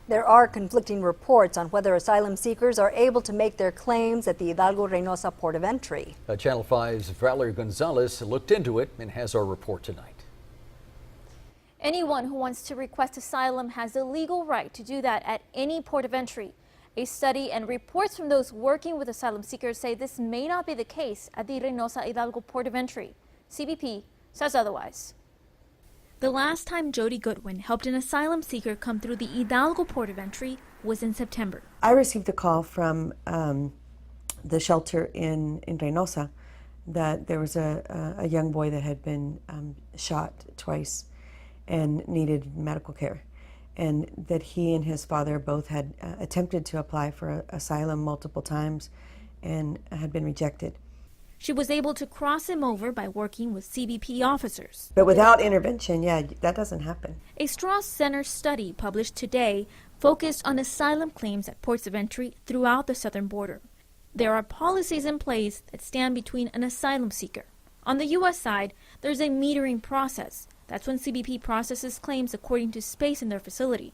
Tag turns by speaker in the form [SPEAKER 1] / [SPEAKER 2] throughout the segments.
[SPEAKER 1] There are conflicting reports on whether asylum seekers are able to make their claims at the Hidalgo-Reynose port of entry.
[SPEAKER 2] Channel 5's Valerie Gonzalez looked into it and has our report tonight.
[SPEAKER 3] Anyone who wants to request asylum has the legal right to do that at any port of entry. A study and reports from those working with asylum seekers say this may not be the case at the Reynosa Hidalgo port of entry. CBP says otherwise. The last time Jody Goodwin helped an asylum seeker come through the Hidalgo port of entry was in September.
[SPEAKER 4] I received a call from the shelter in Reynosa that there was a young boy that had been shot twice and needed medical care, and that he and his father both had attempted to apply for asylum multiple times and had been rejected.
[SPEAKER 3] She was able to cross him over by working with CBP officers.
[SPEAKER 4] But without intervention, yeah, that doesn't happen.
[SPEAKER 3] A Strauss Center study published today focused on asylum claims at ports of entry throughout the southern border. There are policies in place that stand between an asylum seeker. On the U.S. side, there's a metering process. That's when CBP processes claims according to space in their facility.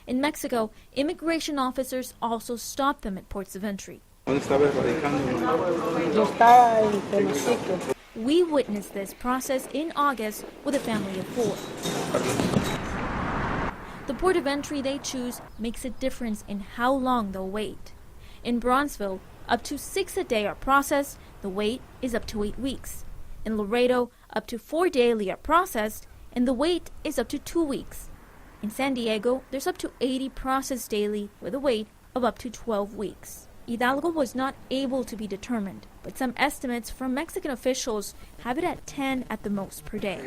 [SPEAKER 3] In Mexico, immigration officers also stop them at ports of entry. We witnessed this process in August with a family of 4. The port of entry they choose makes a difference in how long they'll wait. In Bronzeville, up to 6 a day are processed. The wait is up to 8 weeks. In Laredo, up to 4 daily are processed, and the wait is up to 2 weeks. In San Diego, there's up to 80 processed daily with a wait of up to 12 weeks. Hidalgo was not able to be determined, but some estimates from Mexican officials have it at 10 at the most per day.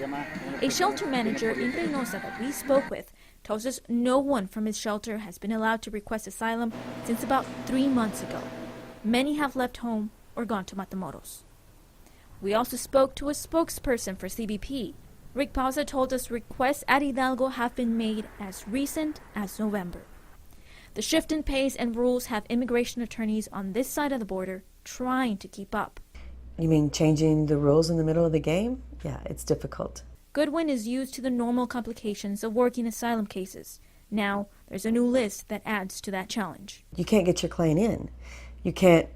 [SPEAKER 3] A shelter manager in Reynosa that we spoke with tells us no one from his shelter has been allowed to request asylum since about 3 months ago. Many have left home or gone to Matamoros. We also spoke to a spokesperson for CBP. Rick Pausa told us requests at Hidalgo have been made as recent as November. The shift in pace and rules have immigration attorneys on this side of the border trying to keep up.
[SPEAKER 4] You mean changing the rules in the middle of the game? Yeah, it's difficult.
[SPEAKER 3] Goodwin is used to the normal complications of working asylum cases. Now, there's a new list that adds to that challenge.
[SPEAKER 4] You can't get your claim in. You can't,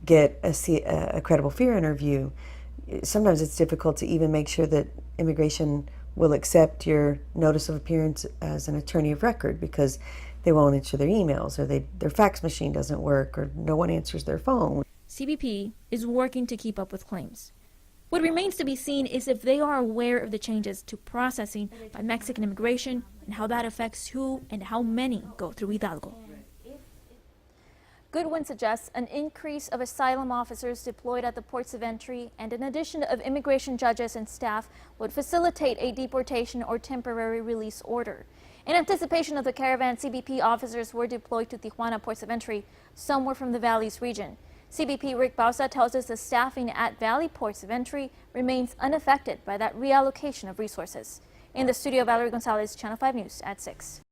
[SPEAKER 4] get a credible fear interview. Sometimes it's difficult to even make sure that immigration will accept your notice of appearance as an attorney of record because they won't answer their emails, or their fax machine doesn't work, or no one answers their phone.
[SPEAKER 3] CBP is working to keep up with claims. What remains to be seen is if they are aware of the changes to processing by Mexican immigration and how that affects who and how many go through Hidalgo. Goodwin suggests an increase of asylum officers deployed at the ports of entry and an addition of immigration judges and staff would facilitate a deportation or temporary release order. In anticipation of the caravan, CBP officers were deployed to Tijuana ports of entry. Some were from the Valley's region. CBP Rick Bausa tells us the staffing at Valley ports of entry remains unaffected by that reallocation of resources. In the studio, Valerie Gonzalez, Channel 5 News at 6.